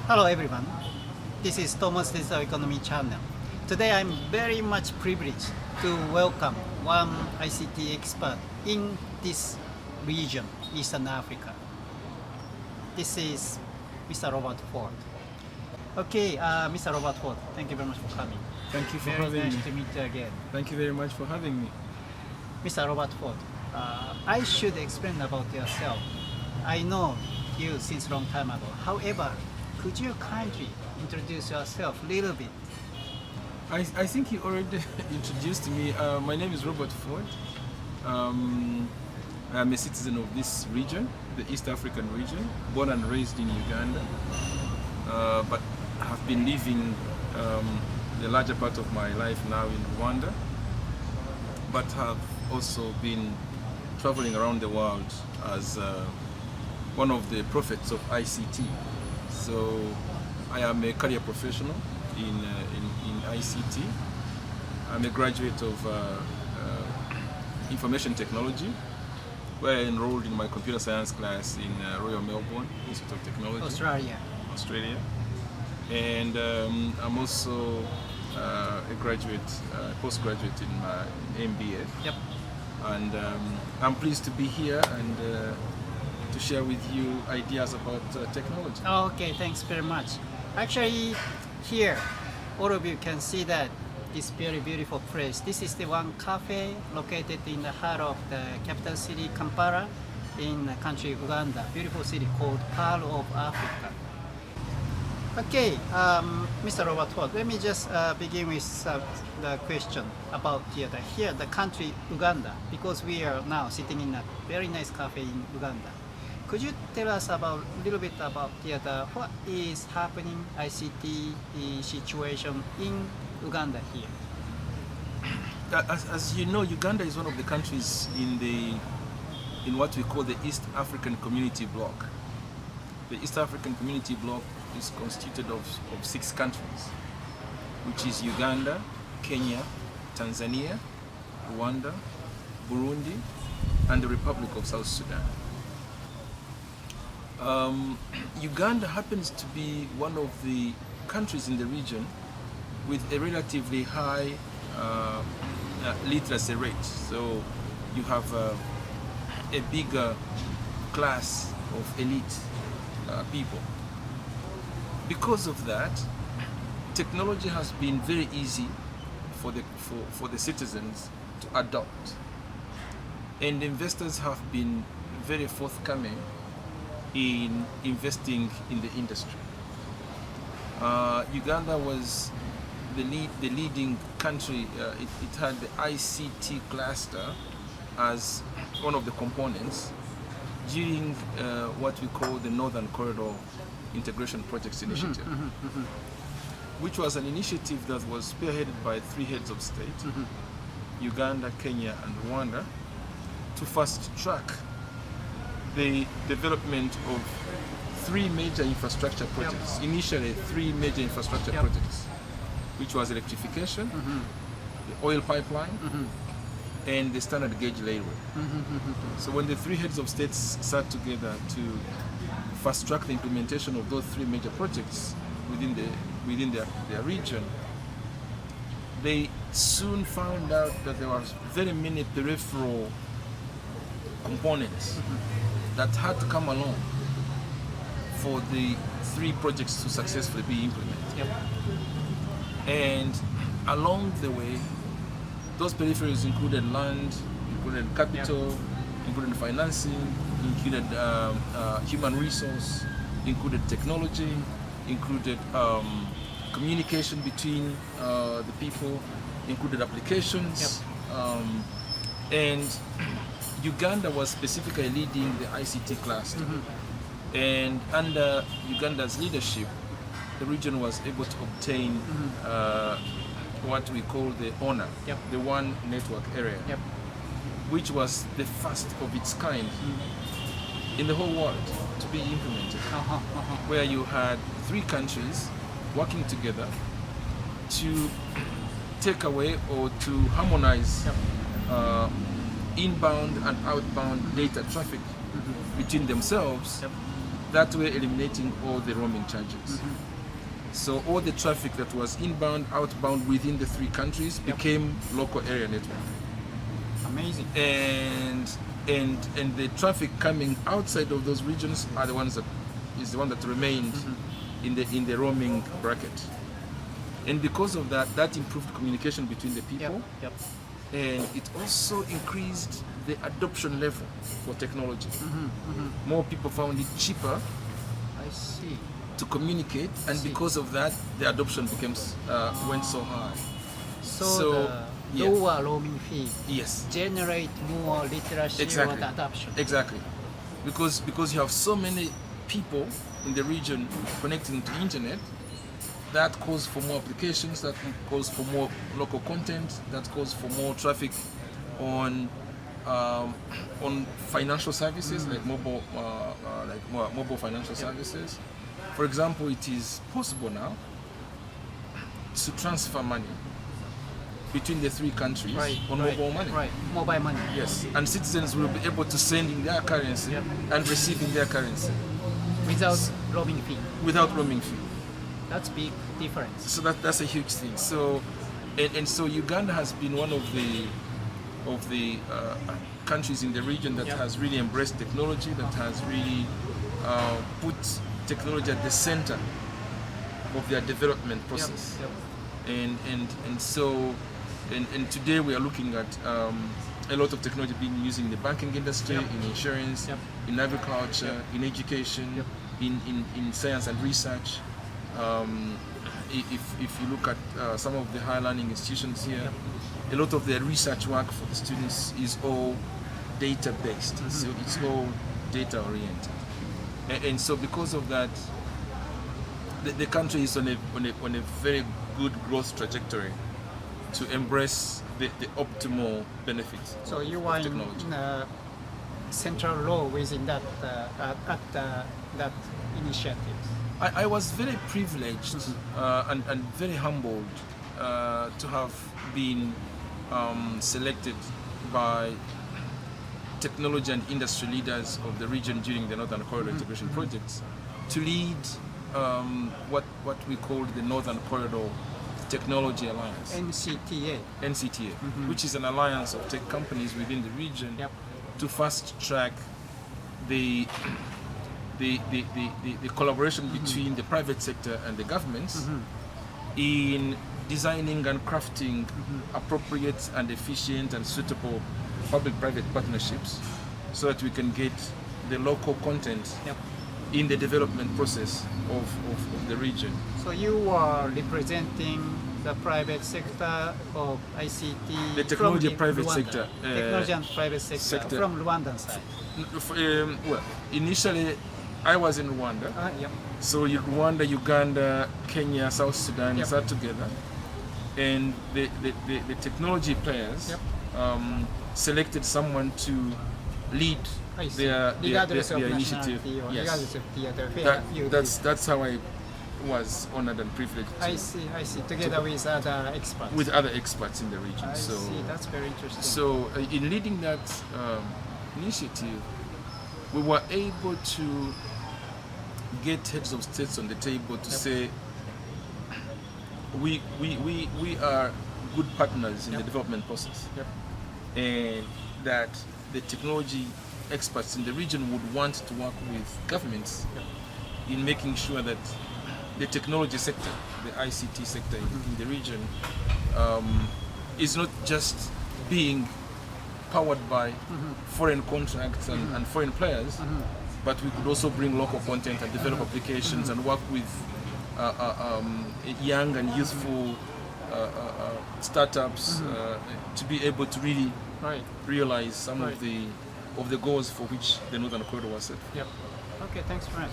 Hello everyone, this is Thomas Digital Economy Channel. Today I'm very much privileged to welcome one ICT expert in this region, Eastern Africa. This is Mr. Robert Ford. Okay, Mr. Robert Ford, thank you very much for coming. Thank you for Very having nice me. to meet you again. Thank you very much for having me. Mr. Robert Ford, I should explain about yourself. I know you since long time ago. However, could you kindly introduce yourself a little bit? I think you already introduced me. My name is Robert Ford. I'm a citizen of this region, the East African region, born and raised in Uganda, but have been living the larger part of my life now in Rwanda, but have also been traveling around the world as one of the prophets of ICT. So I am a career professional in ICT. I'm a graduate of information technology, where I enrolled in my computer science class in Royal Melbourne Institute of Technology, Australia. And I'm also a graduate, postgraduate in my MBA. Yep. And I'm pleased to be here and to share with you ideas about technology. Okay, thanks very much. Actually, here, all of you can see that this very beautiful place. This is the one cafe located in the heart of the capital city, Kampala, in the country Uganda. Beautiful city called Pearl of Africa. Okay, Mr. Robert Ford, let me just begin with the question about here, the country Uganda, because we are now sitting in a very nice cafe in Uganda. Could you tell us a little bit about what is happening ICT situation in Uganda here? As you know, Uganda is one of the countries in what we call the East African Community Bloc. The East African Community Bloc is constituted of 6 countries, which is Uganda, Kenya, Tanzania, Rwanda, Burundi, and the Republic of South Sudan. Uganda happens to be one of the countries in the region with a relatively high literacy rate. So you have a bigger class of elite people. Because of that, technology has been very easy for the citizens to adopt, and investors have been very forthcoming in investing in the industry. Uganda was the leading country. It had the ICT cluster as one of the components during what we call the Northern Corridor Integration Projects Initiative, which was an initiative that was spearheaded by 3 heads of state, Uganda, Kenya, and Rwanda, to fast track the development of 3 major infrastructure projects. Initially, 3 major infrastructure projects, which was electrification, the oil pipeline, and the standard gauge railway. So when the 3 heads of states sat together to fast track the implementation of those 3 major projects within their region, they soon found out that there were very many peripheral components that had to come along for the 3 projects to successfully be implemented. And along the way, those peripheries included land, included capital, included financing, included human resource, included technology, included communication between the people, included applications, and Uganda was specifically leading the ICT cluster. And under Uganda's leadership, the region was able to obtain what we call the HONA, the One Network Area, which was the first of its kind in the whole world to be implemented, where you had 3 countries working together to take away or to harmonize inbound and outbound data traffic between themselves that way eliminating all the roaming charges. So all the traffic that was inbound, outbound within the 3 countries became local area network. Amazing. And the traffic coming outside of those regions are the ones that is the one that remained in the roaming bracket. And because of that, that improved communication between the people. And it also increased the adoption level for technology. More people found it cheaper I see. to communicate, and because of that, the adoption becomes went so high. So the lower roaming fee Yes, generate more literacy Exactly. or adoption. exactly. Because you have so many people in the region connecting to internet, that calls for more applications, that calls for more local content, that calls for more traffic on financial services like mobile mobile financial services. For example, it is possible now to transfer money between the 3 countries on mobile money. Right, mobile money. Yes, and citizens will be able to send in their currency and receive in their currency Without roaming fee. without roaming fee. That's big difference. So that's a huge thing. So and so Uganda has been one of the countries in the region that has really embraced technology, that has really put technology at the center of their development process. And so today we are looking at a lot of technology being used in the banking industry, in insurance, in agriculture, in education, in science and research. If you look at some of the higher learning institutions here, a lot of their research work for the students is all data based. So it's all data oriented. And so because of that, the country is on a very good growth trajectory to embrace the optimal benefits. So you are technology. in a central role within that that initiative. I was very privileged and very humbled to have been selected by technology and industry leaders of the region during the Northern Corridor Integration Projects to lead what we call the Northern Corridor Technology Alliance, NCTA, which is an alliance of tech companies within the region to fast track the collaboration between the private sector and the governments in designing and crafting appropriate and efficient and suitable public-private partnerships so that we can get the local content in the development process of the region. So you are representing the private sector of ICT, The technology from private Rwanda. sector, Technology and private sector from Rwandan side. Well, initially I was in Rwanda. So Rwanda, Uganda, Kenya, South Sudan sat together, and the technology players selected someone to lead their initiative. Regardless of the That's how I was honored and privileged. I see. Together with other experts. With other experts in the region. I see. That's very interesting. So in leading that initiative, we were able to get heads of states on the table to say we are good partners in the development process, and that the technology experts in the region would want to work with governments in making sure that the technology sector, the ICT sector in the region, is not just being powered by foreign contracts and foreign players, but we could also bring local content and develop applications and work with young and youthful startups to be able to really realize some of the goals for which the Northern Corridor was set. Okay, thanks very much.